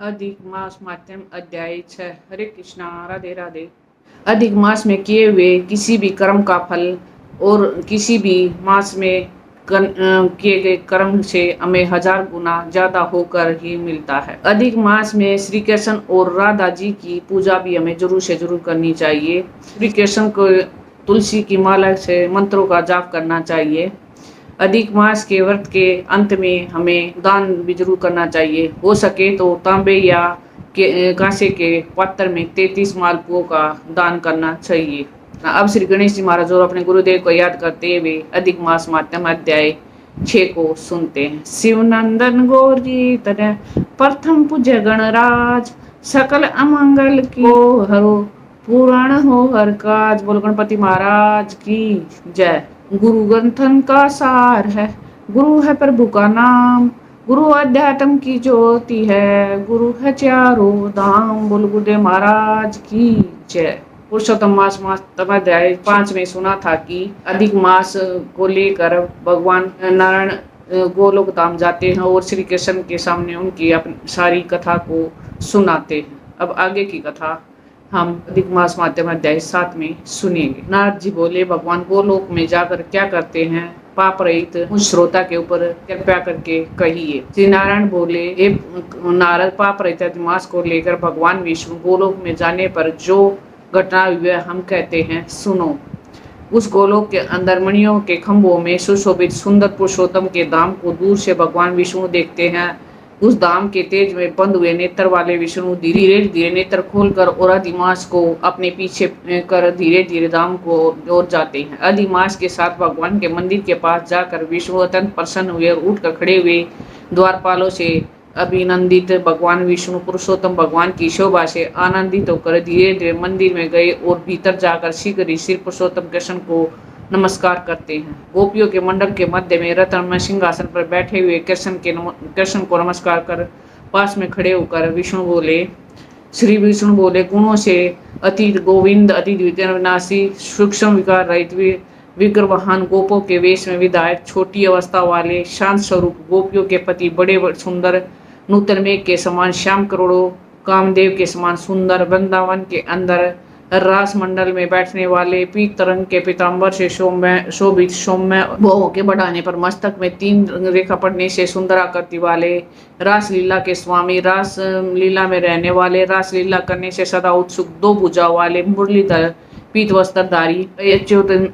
अधिक मास माध्यम अध्याय 6। हरे कृष्णा, राधे राधे। अधिक मास में किए हुए किसी भी कर्म का फल और किसी भी मास में किए गए कर्म से हमें 1000 गुना ज्यादा होकर ही मिलता है। अधिक मास में श्री कृष्ण और राधा जी की पूजा भी हमें जरूर से जरूर करनी चाहिए। श्री कृष्ण को तुलसी की माला से मंत्रों का जाप करना चाहिए। अधिक मास के व्रत के अंत में हमें दान भी जरूर करना चाहिए। हो सके तो तांबे या कांसे के पात्र में 33 मालपुओं का दान करना चाहिए। अब श्री गणेश जी महाराज और अपने गुरुदेव को याद करते हुए अधिक मास माध्यम अध्याय 6 को सुनते हैं। शिवनंदन गौर जी तरह प्रथम पूज्य गणराज, सकल अमंगल को हरो, पुराण हो हर काज। बोल गणपति महाराज की जय। गुरु ग्रंथन का सार है, गुरु है प्रभु का नाम, गुरु अध्यात्म की ज्योति है, गुरु है चारों धाम। बोल गुरुदेव महाराज की जय। पुरुषोत्तम मास अध्याय 5 में सुना था कि अधिक मास को लेकर भगवान नारायण गोलोक धाम जाते हैं और श्री कृष्ण के सामने उनकी अपनी सारी कथा को सुनाते हैं। अब आगे की कथा हम अधिक मास माध्यम अध्याय 7 में सुनेंगे। नारद जी बोले, भगवान गोलोक में जाकर क्या करते हैं, पाप रहित उस श्रोता के ऊपर कृपया करके कहिए। श्री नारायण बोले, हे नारद, पाप रहित अधिक मास को लेकर भगवान विष्णु गोलोक में जाने पर जो घटना हुई हम कहते हैं, सुनो। उस गोलोक के अंदर मणियों के खंभों में सुशोभित सुंदर पुरुषोत्तम के धाम को दूर से भगवान विष्णु देखते हैं। उस धाम के तेज में बंद हुए नेत्र वाले विष्णु धीरे धीरे नेत्र खोलकर और अधिमास को अपने पीछे कर धीरे धीरे धाम को ओर जाते हैं। अधिमास के साथ भगवान के मंदिर के पास जाकर विष्णु अत्यंत प्रसन्न हुए और उठकर खड़े हुए। द्वारपालों से अभिनंदित भगवान विष्णु पुरुषोत्तम भगवान की शोभा से आनंदित होकर धीरे धीरे मंदिर में गए और भीतर जाकर शीघ्र ही श्री पुरुषोत्तम कृष्ण को नमस्कार करते हैं। गोपियों के मंडल के मध्य में रत्नमय सिंहासन पर बैठे हुए कृष्ण को नमस्कार कर पास में खड़े होकर श्री विष्णु बोले, गुणों से अतीत गोविंद, अति विनाशी, सूक्ष्म विकार रहित विग्रहवाहन, गोपों के वेश में विधायक, छोटी अवस्था वाले, शांत स्वरूप, गोपियों के पति, बड़े सुंदर, नूतन मेघ के समान श्याम, करोड़ों कामदेव के समान सुंदर, वृंदावन के अंदर रास मंडल में बैठने वाले, पीत रंग के पीताम्बर से शोभित, सौम्य भौहों के बढ़ाने पर मस्तक में 3 रेखा पड़ने से सुंदर आकृति वाले, रास लीला के स्वामी, रास लीला में रहने वाले, रास लीला करने से सदा उत्सुक, 2 भुजा वाले, मुरलीधर पीत वस्त्रधारी,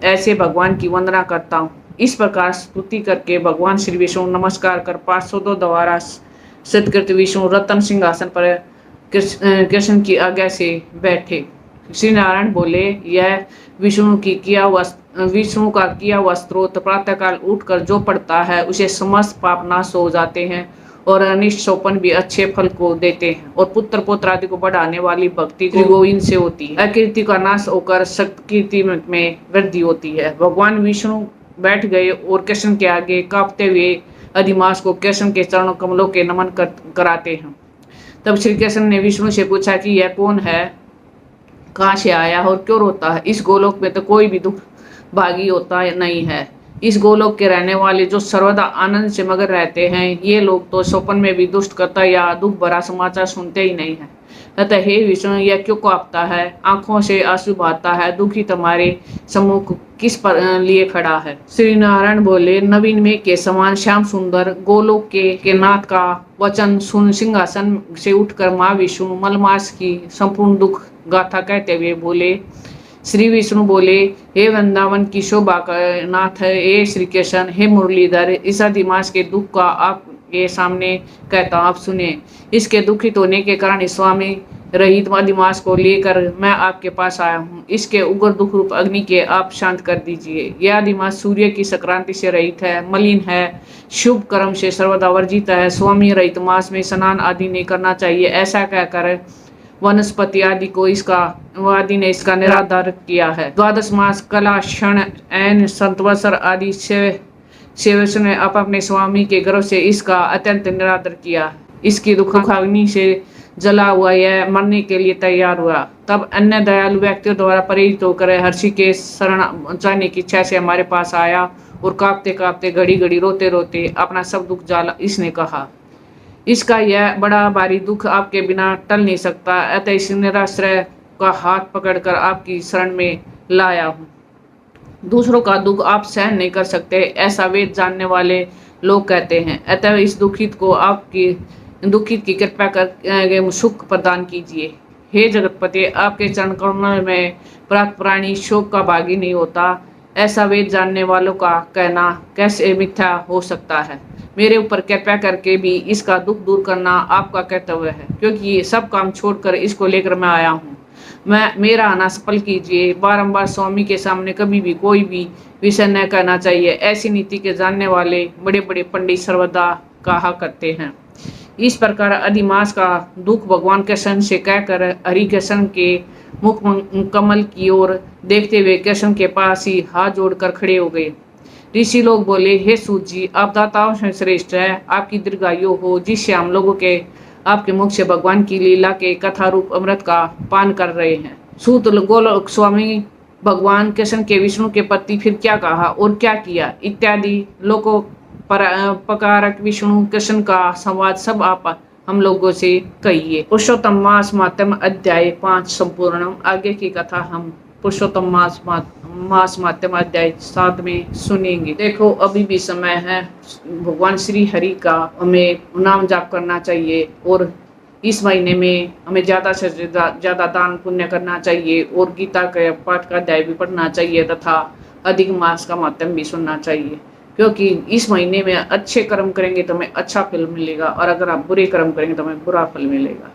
ऐसे भगवान की वंदना करता हूँ। इस प्रकार स्तुति करके भगवान श्री विष्णु नमस्कार कर पार्षदों द्वारा सत्कृत विष्णु रत्न सिंहासन पर कृष्ण की आज्ञा से बैठे। श्री नारायण बोले, यह विष्णु का किया हुआ स्त्रोत प्रातःकाल उठकर जो पढ़ता है उसे समस्त पाप नाश हो जाते हैं और अनिष्ट सोपन भी अच्छे फल को देते हैं और पुत्र पुत्र आदि को बढ़ाने वाली भक्ति गोविंद से होती है। अकीर्ति का नाश होकर सत्कीर्ति में वृद्धि होती है। भगवान विष्णु बैठ गए और कृष्ण के आगे कांपते हुए अधिमास को कृष्ण के चरणों कमलों के नमन कराते हैं। तब श्री कृष्ण ने विष्णु से पूछा कि यह कौन है, कहाँ से आया और क्यों रोता है। इस गोलोक में तो कोई भी दुख भागी होता नहीं है। इस गोलोक के रहने वाले जो सर्वदा आनंद से मगन रहते हैं, ये लोग तो स्वप्न में भी दुष्ट करता या दुख भरा समाचार सुनते ही नहीं है। अतः हे विष्णु, यह क्यों कांपता है, आंखों से आंसू बहाता है, दुखी तुम्हारे सम्मुख किस पर लिए खड़ा है। श्री नारायण बोले, नवीन में के समान श्याम सुंदर गोलोक के नाथ का वचन सुन सिंहासन से उठकर माँ विष्णु मलमास की संपूर्ण दुख गाथा कहते हुए बोले। श्री विष्णु बोले, हे वृंदावन की शोभा का नाथ, हे श्री कृष्ण, हे मुरलीधर, इस अधिमास के दुख का आप ये सामने कहता हूँ, आप सुने। इसके दुखित होने के कारण स्वामी रहित अधिमास को लेकर मैं आपके पास आया हूँ। इसके उग्र दुख रूप अग्नि के आप शांत कर दीजिए। यह अधिमास सूर्य की संक्रांति से रहित है, मलिन है, शुभ कर्म से सर्वदा वर्जित है। स्वामी रहित मास में स्नान आदि नहीं करना चाहिए। ऐसा कहकर वनस्पति आदि ने इसका निराधार किया है। द्वादश मास कला क्षण एन संतवत्सर आदि सेवस ने अपने स्वामी के गर्भ से इसका अत्यंत निरादर किया। इसकी दुखाग्नि से जला हुआ यह मरने के लिए तैयार हुआ। तब अन्य दयालु व्यक्तियों द्वारा प्रेरित होकर हर्षि के शरण जाने की इच्छा से हमारे पास आया और कांपते कांपते घड़ी घड़ी रोते रोते अपना सब दुख जाला इसने कहा। इसका यह बड़ा भारी दुख आपके बिना टल नहीं सकता, अतः इस निराश्रय का हाथ पकड़कर आपकी शरण में लाया हूँ। दूसरों का दुख आप सहन नहीं कर सकते, ऐसा वेद जानने वाले लोग कहते हैं, अतः इस दुखित की कृपा कर सुख प्रदान कीजिए। हे जगतपति, आपके चरण कमल में प्राप्त प्राणी शोक का भागी नहीं होता, ऐसा वेद जानने वालों का कहना कैसे मिथ्या हो सकता है। मेरे ऊपर कृपा करके भी इसका दुख दूर करना आपका कर्तव्य है, क्योंकि ये सब काम छोड़कर इसको लेकर मैं आया हूँ। मेरा आना सफल कीजिए। बारंबार स्वामी के सामने कभी भी कोई भी विषय न कहना चाहिए, ऐसी नीति के जानने वाले बड़े बड़े पंडित सर्वदा कहा करते हैं। इस प्रकार अधिमास का दुख भगवान कृष्ण से कहकर हरि कृष्ण के मुख कमल की ओर देखते हुए कृष्ण के पास ही हाथ जोड़कर खड़े हो गए। ऋषि लोग बोले, हे सूत जी, आप दाताओं से श्रेष्ठ है, आपकी दीर्घायु हो, जिससे हम लोगों के आपके मुख से भगवान की लीला के कथा रूप अमृत का पान कर रहे हैं। सूत गोलोक स्वामी भगवान कृष्ण के विष्णु के प्रति फिर क्या कहा और क्या किया इत्यादि लोको पकारक विष्णु कृष्ण का संवाद सब आप हम लोगों से कहिए। पुरुषोत्तम मास मातम अध्याय 5 संपूर्णम। आगे की कथा हम पुरुषोत्तम मास माध्यम अध्याय 7 में सुनेंगे। देखो, अभी भी समय है, भगवान श्री हरि का हमें नाम जाप करना चाहिए और इस महीने में हमें ज़्यादा से ज़्यादा दान पुण्य करना चाहिए और गीता के पाठ का अध्याय भी पढ़ना चाहिए तथा अधिक मास का माध्यम भी सुनना चाहिए, क्योंकि इस महीने में अच्छे कर्म करेंगे तो हमें अच्छा फल मिलेगा और अगर आप बुरे कर्म करेंगे तो हमें बुरा फल मिलेगा।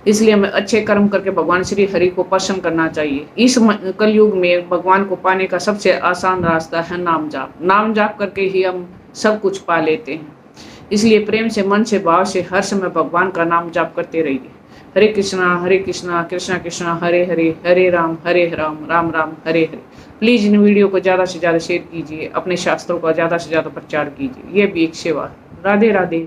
इसलिए हमें अच्छे कर्म करके भगवान श्री हरि को प्रसन्न करना चाहिए। इस कलयुग में भगवान को पाने का सबसे आसान रास्ता है नाम जाप। नाम जाप करके ही हम सब कुछ पा लेते हैं। इसलिए प्रेम से, मन से, भाव से हर समय भगवान का नाम जाप करते रहिए। हरे कृष्णा कृष्णा कृष्णा हरे हरे, हरे Ram Ram Ram Hare Hare. Please in video को ज़्यादा से ज़्यादा शेयर कीजिए, अपने शास्त्रों का ज़्यादा से ज़्यादा प्रचार कीजिए, ये भी एक सेवा। राधे राधे।